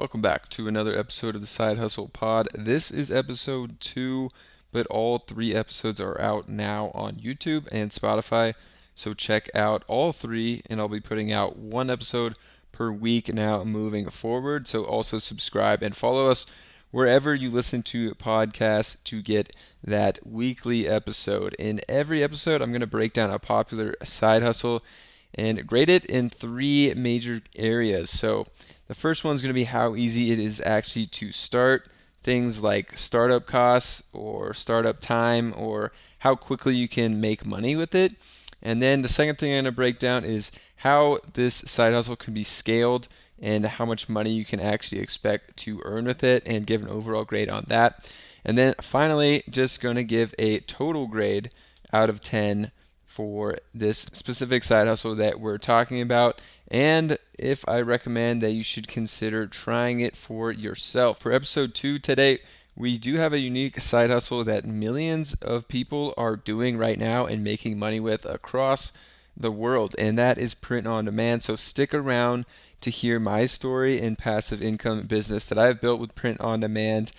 Welcome back to another episode of the Side Hustle Pod. This is episode 2, but all 3 episodes are out now on YouTube and Spotify. So check out all 3, and I'll be putting out 1 episode per week now moving forward. So also subscribe and follow us wherever you listen to podcasts to get that weekly episode. In every episode, I'm going to break down a popular side hustle and grade it in 3 major areas. So the first one is going to be how easy it is actually to start, things like startup costs or startup time or how quickly you can make money with it. And then the second thing I'm going to break down is how this side hustle can be scaled and how much money you can actually expect to earn with it and give an overall grade on that. And then finally, just going to give a total grade out of 10 for this specific side hustle that we're talking about, and if I recommend that you should consider trying it for yourself. For episode 2 today, we do have a unique side hustle that millions of people are doing right now and making money with across the world, and that is print on demand. So stick around to hear my story in passive income business that I've built with print on demand.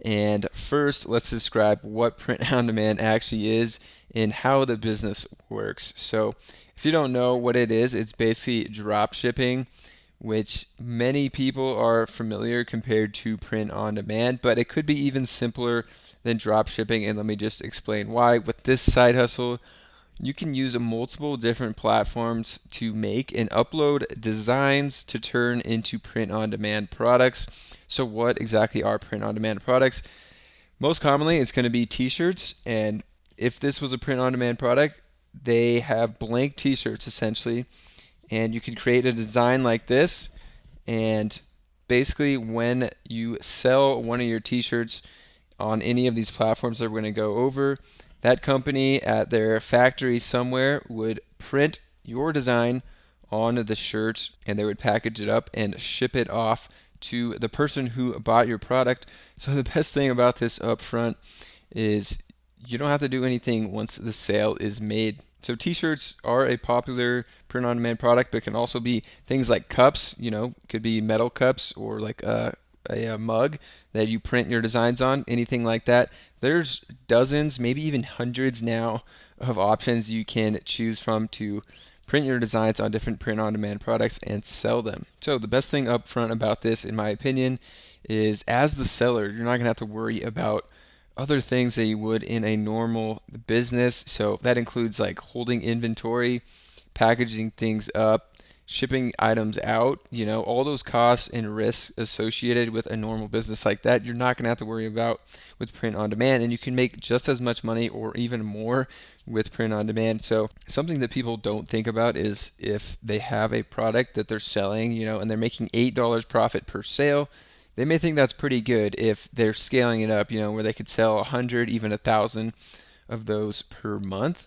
And first, let's describe what print on demand actually is and how the business works. So, if you don't know what it is, it's basically drop shipping, which many people are familiar compared to print on demand, but it could be even simpler than drop shipping. And let me just explain why. With this side hustle, you can use multiple different platforms to make and upload designs to turn into print on demand products. So what exactly are print on demand products? Most commonly, it's going to be t-shirts, and if this was a print on demand product, they have blank t-shirts essentially, and you can create a design like this, and basically when you sell one of your t-shirts on any of these platforms that we're going to go over, that company at their factory somewhere would print your design on the shirt, and they would package it up and ship it off to the person who bought your product. So the best thing about this up front is you don't have to do anything once the sale is made. So t-shirts are a popular print on demand product, but can also be things like cups, could be metal cups or like a mug that you print your designs on, anything like that. There's dozens, maybe even hundreds now of options you can choose from to print your designs on different print on demand products and sell them. So the best thing up front about this, in my opinion, is as the seller, you're not going to have to worry about other things that you would in a normal business. So that includes like holding inventory, packaging things up, shipping items out, all those costs and risks associated with a normal business like that, you're not going to have to worry about with print on demand, and you can make just as much money or even more with print on demand. So something that people don't think about is if they have a product that they're selling, and they're making $8 profit per sale, they may think that's pretty good if they're scaling it up, where they could sell 100, even 1,000 of those per month.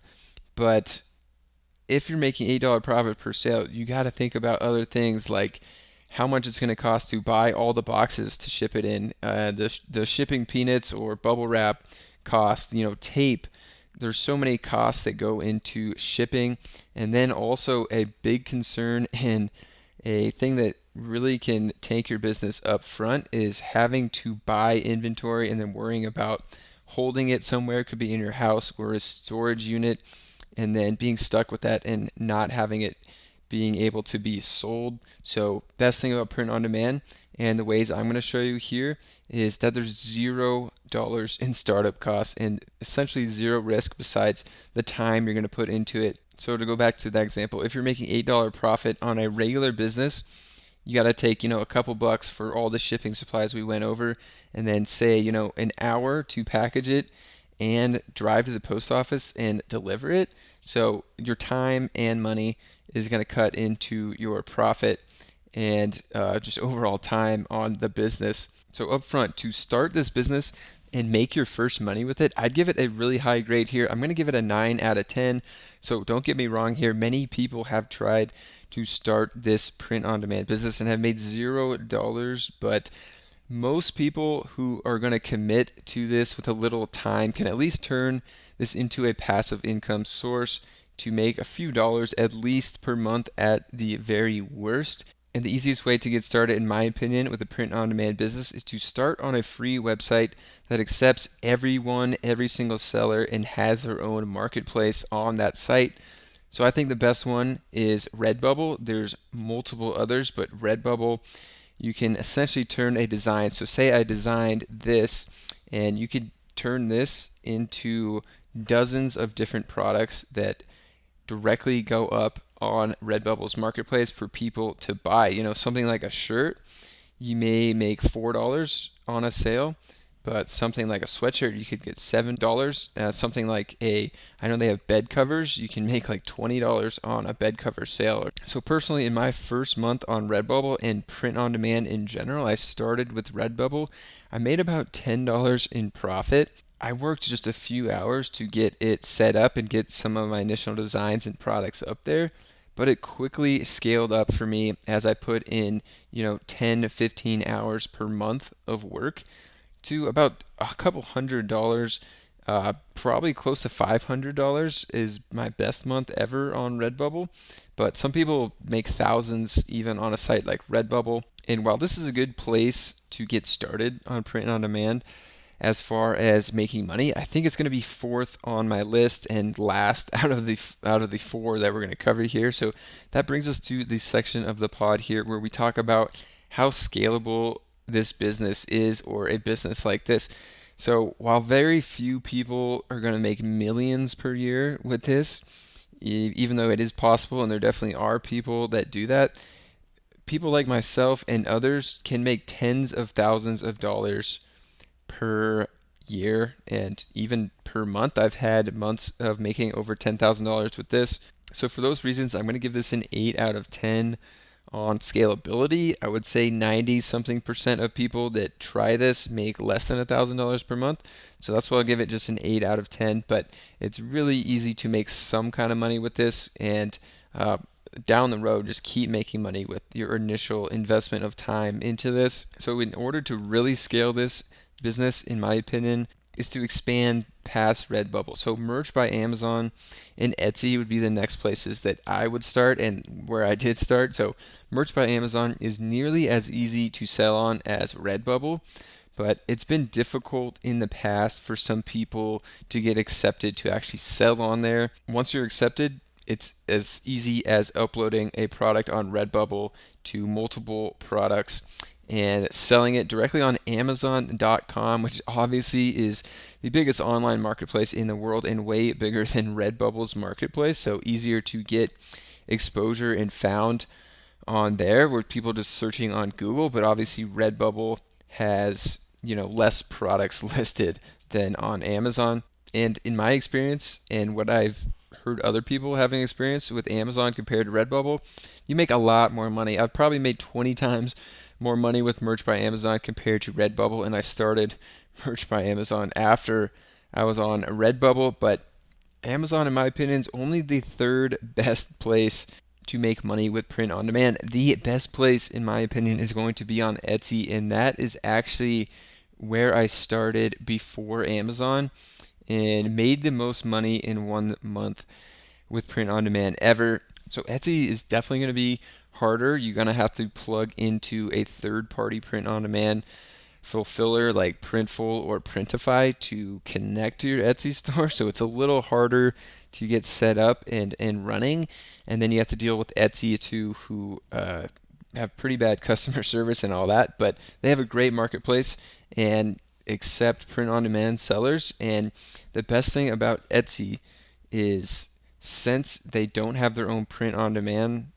But if you're making $8 profit per sale, you got to think about other things like how much it's going to cost to buy all the boxes to ship it in, the shipping peanuts or bubble wrap cost, tape. There's so many costs that go into shipping, and then also a big concern and a thing that really can tank your business up front is having to buy inventory and then worrying about holding it somewhere. It could be in your house or a storage unit, and then being stuck with that and not having it being able to be sold. So best thing about print on demand and the ways I'm going to show you here is that there's $0 in startup costs and essentially zero risk besides the time you're going to put into it. So to go back to that example, if you're making $8 profit on a regular business, you got to take, a couple bucks for all the shipping supplies we went over, and then say, an hour to package it and drive to the post office and deliver it. So your time and money is going to cut into your profit and just overall time on the business. So upfront, to start this business and make your first money with it, I'd give it a really high grade here. I'm going to give it a 9 out of 10. So don't get me wrong here. Many people have tried to start this print on demand business and have made $0, but most people who are going to commit to this with a little time can at least turn this into a passive income source to make a few dollars at least per month at the very worst. And the easiest way to get started, in my opinion, with a print-on-demand business is to start on a free website that accepts everyone, every single seller, and has their own marketplace on that site. So I think the best one is Redbubble. There's multiple others, but Redbubble, you can essentially turn a design. So say I designed this, and you could turn this into dozens of different products that directly go up on Redbubble's marketplace for people to buy. Something like a shirt, you may make $4 on a sale, but something like a sweatshirt, you could get $7. Something like I know they have bed covers, you can make like $20 on a bed cover sale. So personally, in my first month on Redbubble and print on demand in general, I started with Redbubble. I made about $10 in profit. I worked just a few hours to get it set up and get some of my initial designs and products up there, but it quickly scaled up for me as I put in, 10 to 15 hours per month of work to about a couple $100. Probably close to $500 is my best month ever on Redbubble, but some people make thousands even on a site like Redbubble. And while this is a good place to get started on print on demand, as far as making money, I think it's going to be fourth on my list and last out of the four that we're going to cover here. So that brings us to the section of the pod here where we talk about how scalable this business is, or a business like this. So while very few people are going to make millions per year with this, even though it is possible, and there definitely are people that do that, people like myself and others can make tens of thousands of dollars per year and even per month. I've had months of making over $10,000 with this. So for those reasons, I'm going to give this an 8 out of 10 on scalability. I would say 90 something percent of people that try this make less than $1,000 per month. So that's why I'll give it just an 8 out of 10. But it's really easy to make some kind of money with this, and down the road, just keep making money with your initial investment of time into this. So in order to really scale this business, in my opinion, is to expand past Redbubble. So Merch by Amazon and Etsy would be the next places that I would start, and where I did start. So Merch by Amazon is nearly as easy to sell on as Redbubble, but it's been difficult in the past for some people to get accepted to actually sell on there. Once you're accepted, it's as easy as uploading a product on Redbubble to multiple products and selling it directly on Amazon.com, which obviously is the biggest online marketplace in the world and way bigger than Redbubble's marketplace. So easier to get exposure and found on there, where people just searching on Google. But obviously Redbubble has, less products listed than on Amazon. And in my experience, and what I've heard other people having experience with Amazon compared to Redbubble, you make a lot more money. I've probably made 20 times more money with Merch by Amazon compared to Redbubble, and I started Merch by Amazon after I was on Redbubble. But Amazon, in my opinion, is only the third best place to make money with print on demand. The best place, in my opinion, is going to be on Etsy, and that is actually where I started before Amazon and made the most money in 1 month with print on demand ever. So Etsy is definitely going to be harder. You're going to have to plug into a third-party print on demand fulfiller like Printful or Printify to connect to your Etsy store. So it's a little harder to get set up and running. And then you have to deal with Etsy too, who have pretty bad customer service and all that, but they have a great marketplace and accept print on demand sellers. And the best thing about Etsy is, since they don't have their own print on demand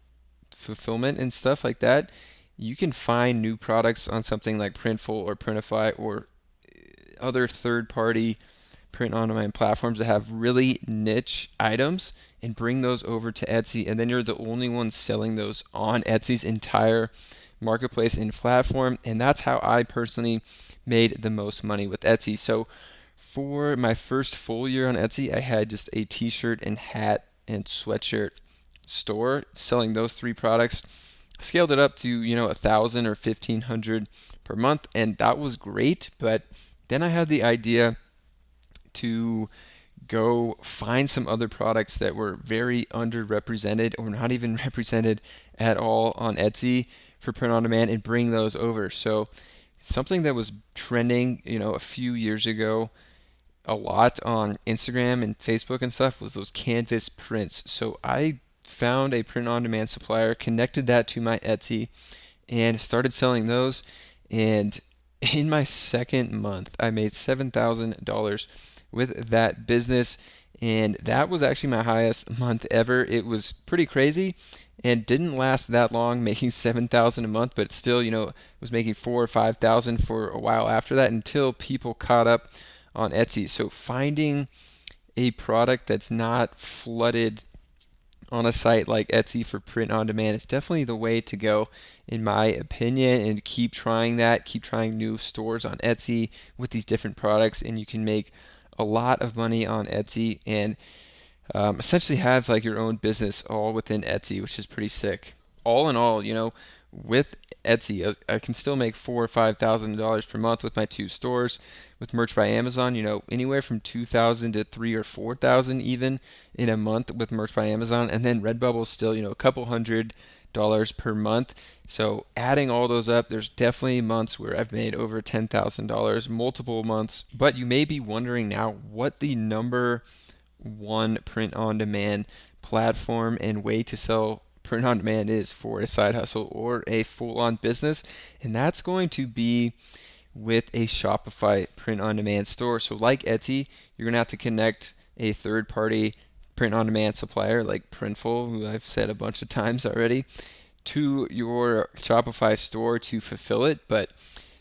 fulfillment and stuff like that, you can find new products on something like Printful or Printify or other third-party print on demand platforms that have really niche items, and bring those over to Etsy, and then you're the only one selling those on Etsy's entire marketplace and platform. And that's how I personally made the most money with Etsy. So for my first full year on Etsy, I had just a t-shirt and hat and sweatshirt store selling those three products. Scaled it up to 1,000 or 1,500 per month, and that was great. But then I had the idea to go find some other products that were very underrepresented or not even represented at all on Etsy, for print on demand and bring those over. So something that was trending, a few years ago a lot on Instagram and Facebook and stuff was those canvas prints. So I found a print on demand supplier, connected that to my Etsy, and started selling those. And in my second month, I made $7,000 with that business. And that was actually my highest month ever. It was pretty crazy and didn't last that long, making 7,000 a month, but still, was making 4 or 5,000 for a while after that until people caught up on Etsy. So finding a product that's not flooded on a site like Etsy for print on demand is definitely the way to go, in my opinion. And keep trying that. Keep trying new stores on Etsy with these different products, and you can make a lot of money on Etsy and essentially have like your own business all within Etsy, which is pretty sick. All in all, with Etsy, I can still make $4 or $5,000 per month with my two stores. With Merch by Amazon, anywhere from 2,000 to 3 or 4,000 even in a month with Merch by Amazon, and then Redbubble is still, a couple $100 per month. So adding all those up, there's definitely months where I've made over $10,000, multiple months. But you may be wondering now what the number one print on demand platform and way to sell print on demand is for a side hustle or a full on business, and that's going to be with a Shopify print on demand store. So, like Etsy, you're going to have to connect a third party print on demand supplier like Printful, who I've said a bunch of times already, to your Shopify store to fulfill it. But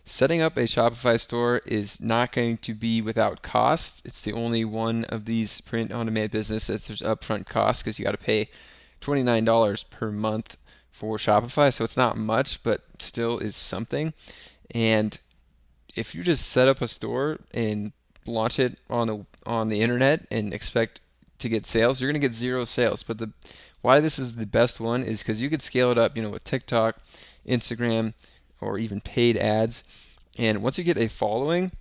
setting up a Shopify store is not going to be without cost. It's the only one of these print on demand businesses there's upfront costs, because you got to pay $29 per month for Shopify. So it's not much, but still is something. And if you just set up a store and launch it on the internet and expect to get sales, you're going to get zero sales. But why this is the best one is because you could scale it up, with TikTok, Instagram, or even paid ads. And once you get a following,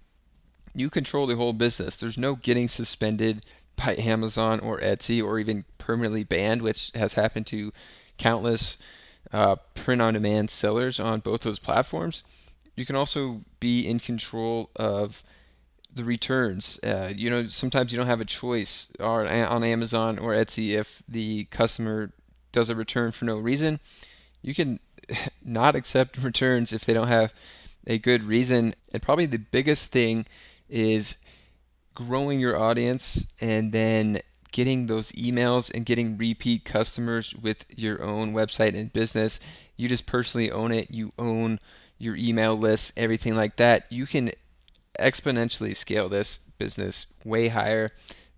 you control the whole business. There's no getting suspended by Amazon or Etsy or even permanently banned, which has happened to countless print-on-demand sellers on both those platforms. You can also be in control of the returns. Sometimes you don't have a choice on Amazon or Etsy. If the customer does a return for no reason, you can not accept returns if they don't have a good reason. And probably the biggest thing is growing your audience and then getting those emails and getting repeat customers with your own website and business. You just personally own it. You own your email list, everything like that. You can exponentially scale this business way higher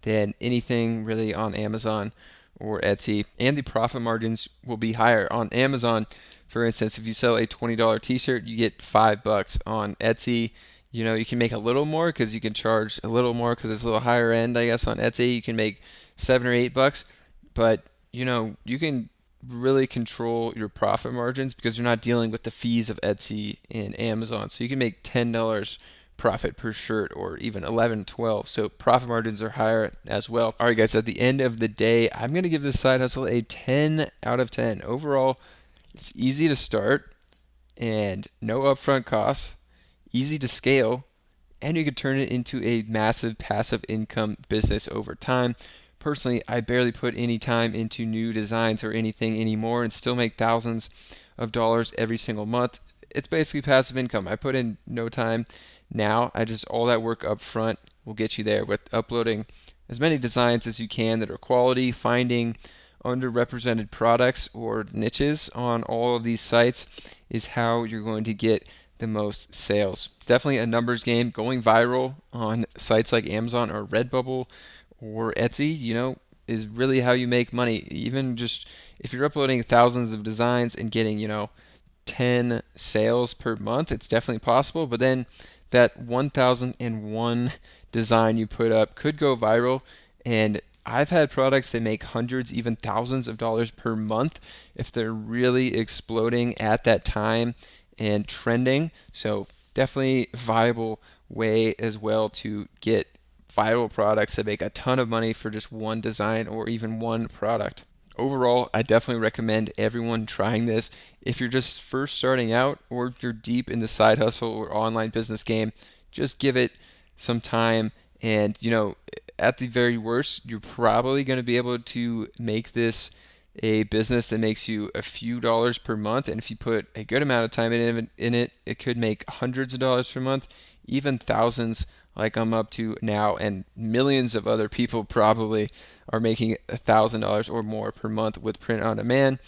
than anything really on Amazon or Etsy, and the profit margins will be higher. On Amazon, for instance, if you sell a $20 t-shirt, you get $5. On Etsy, you can make a little more because you can charge a little more because it's a little higher end, I guess. On Etsy, you can make $7 or $8, but you can really control your profit margins because you're not dealing with the fees of Etsy and Amazon. So you can make $10 profit per shirt, or even 11, 12. So profit margins are higher as well. All right, guys, at the end of the day, I'm going to give this side hustle a 10 out of 10. Overall, it's easy to start and no upfront costs, easy to scale, and you can turn it into a massive passive income business over time. Personally, I barely put any time into new designs or anything anymore and still make thousands of dollars every single month. It's basically passive income. I put in no time now. All that work up front will get you there with uploading as many designs as you can that are quality, finding underrepresented products or niches on all of these sites is how you're going to get the most sales. It's definitely a numbers game. Going viral on sites like Amazon or Redbubble or Etsy, is really how you make money. Even just if you're uploading thousands of designs and getting, 10 sales per month, it's definitely possible. But then that 1001 design you put up could go viral, and I've had products that make hundreds, even thousands of dollars per month if they're really exploding at that time and trending. So definitely viable way as well to get viral products that make a ton of money for just one design or even one product. overall, I definitely recommend everyone trying this. If you're just first starting out or if you're deep in the side hustle or online business game, just give it some time. And, at the very worst, you're probably going to be able to make this a business that makes you a few dollars per month. And if you put a good amount of time in it, it could make hundreds of dollars per month, even thousands like I'm up to now. And millions of other people probably are making $1,000 or more per month with print on demand.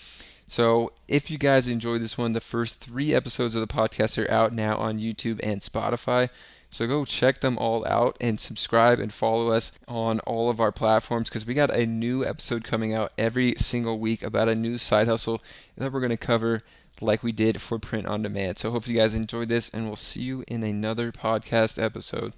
So if you guys enjoyed this one, the first 3 episodes of the podcast are out now on YouTube and Spotify. So go check them all out and subscribe and follow us on all of our platforms because we got a new episode coming out every single week about a new side hustle that we're going to cover like we did for print on demand. So hope you guys enjoyed this, and we'll see you in another podcast episode.